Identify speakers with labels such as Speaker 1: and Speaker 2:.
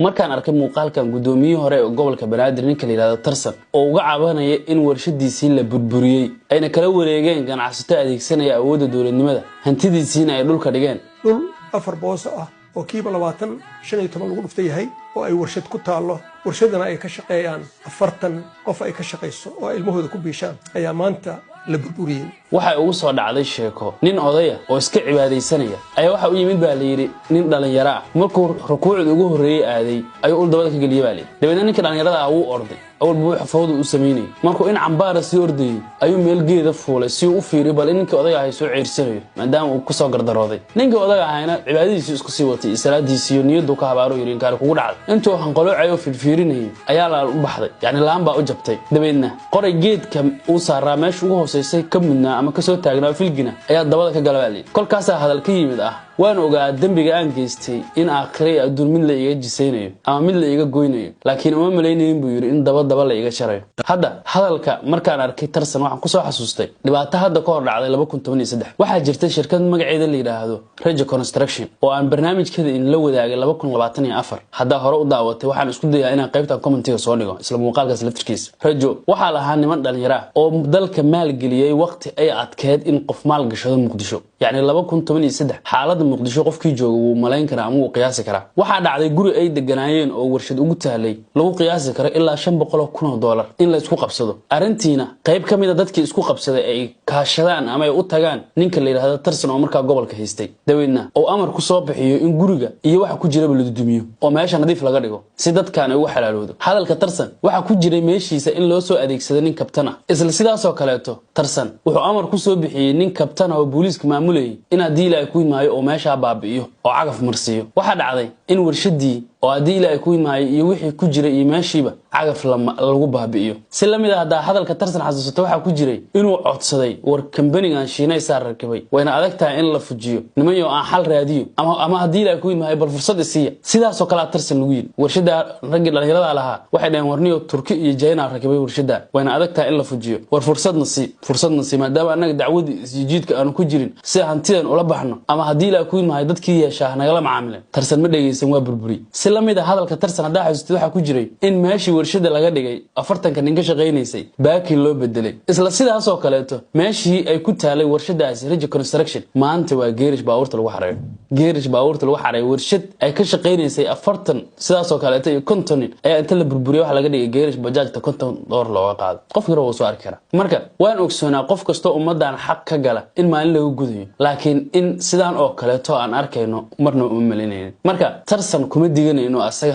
Speaker 1: markaan arkay muuqaalkan gudoomiyihii hore ee gobolka Banaadir ninka la yiraahdo Tarsan oo uga cabanaya in warshadiisii la burburiyay ayna kala wareegeen ganacsato adeegsanaya awoodda dawladnimada hantidiisina ay dhulka dhigeen
Speaker 2: dhul 4 boos ah oo kiiba 25 lagu dhuftay yahay oo ay warshad ku taalo warshadana ay ka shaqeeyaan 40 qof ay ka shaqeyso oo ilmahooda ku biishaan ayaa maanta la burburiyay
Speaker 1: waxa ugu soo dhacday sheeko nin odaya oo iska cibaadeysanaya ayaa waxa uu yimid baa la yiri nin dhalinyaro ah markuu rukuucda ugu horeeyay aaday ayuu ul dabada ka galiyay baa la yiri dabeedna ninka dhalinyarada ah uu orday awal buu xafawdu u sameeyay markuu in cambaara si ordayay ayuu meel geeda fuulay si uu u fiiriyo bal ninka odayga ay soo ciirsanayo maadaama uu ku soo gardarooday ninka odayga ahayna cibaadadiisa isku sii watay salaadiisa iyo niyadu ka habaaro yiri kaar kugu dhacday intuu hanqaloocayo fiirfiirinay ayaa la u baxday yani laan baa u jabtay dabeedna qoray geedka uu saaraa meesha ugu hooseysay ka midna ama ka soo taagnaa filgina ayaa dabada ka galabaalay kolkaas hadal ka yimid ah waan ogaa dambiga aan geystay in aakhirey adduun mid la iga jisaynayo ama mid la iga goynayo laakiin uma maleynayeen buu yiri in daba la iga sharayo hadda hadalka markaan arkay Tarsan waxaan ku soo xasuustay dhibaato hadda ka hor dhacday 2013 waxa jirtay shirkad magaceeda la yiraahdo Raja Construction oo aan barnaamijkeeda in la wadaagay 2024 hadda hore u daawatay waxaan isku dayaa inaan qaybta commentiga soo dhigo isla muuqaalkaas laftirkiisa Rajo waxa lahaa niman dhalinyaro oo dalka maal geliyay waqti ay adkeed in qof maal gashado Muqdisho yani 2013 xaalada Muqdisho qofkii jooga wuu malayn karaa ama uu qiyaasi karaa waxa dhacday guri ay deganaayeen oo warshad ugu taalay lagu qiyaasi karo ilaa $500,000 in la isku qabsado arintiina qayb kamid ah dadkii isku qabsaday ay kaashadaan ama ay u tagaan ninka la yiraahdo Tarsan oo markaa gobolka haystay daweedna oo amar ku soo bixiyo in guriga iyo waxa ku jira la dudumiyo oo meesha nadiif laga dhigo si dadkaan ay ugu xalaaloodo hadalka Tarsan waxa ku jiray meeshiisa in loo soo adeegsado nin kabtan ah isla sidaas oo kaleeto Tarsan wuxuu amar ku soo bixiyay nin kabtan ah oo booliiska maamulayay in hadii la ku imaayo oo meesha baabi'iyo oo cagaf marsiyo waxa dhacday in warshadii oo hadii la ku imaayo iyo wixii ku jiray iyo meeshiiba cagaf lagu baabi'iyo si lamid ah hadalka Tarsan xasuusto waxa ku jiray inuu codsaday war company-gan Shiinay saar rakibay wayna adagtahay in la fujiyo nimayo aan xal raadiyo ama hadii la ku imaayo bal fursad isiya sidaas oo kala Tarsan lagu yiri warshada ragga dhalinyarada lahaa waxay dhaheen warniyo Turki iyo China rakibay warshada wayna adagtahay in la fujiyo war fursadna si maadaama anaga dacwadi isjiidka aanu ku jirin si hantidan ula baxno ama hadii la ku imaayo dadkii yeeshaa nagala macaamileen Tarsan ma dhageysan waa burburi si lamid ah hadalka Tarsan hadaa xasuusto waxa ku jiray in meeshii warshada laga dhigay 40 nin ka shaqeynaysay baaki loo bedelay isla sidaas oo kaleeto meeshii ay ku taalay warshadaas Raja Construction maanta waa geerish baabuurta lagu xareeyo warshad ay ka shaqeynaysay 40 sidaas oo kaleeto iyo 50 nin ayaa inta la burburiyo waxa laga dhigay geerish bajaajta $50 looga qaado qofkii rabo soo arki kara marka waan ogsoonaa qof kasto ummadan xaq ka gala in maalin lagu gudayo laakiin in sidaan oo kaleeto aan arkayno marna uma maleynayno marka Tarsan kuma diganayno asaga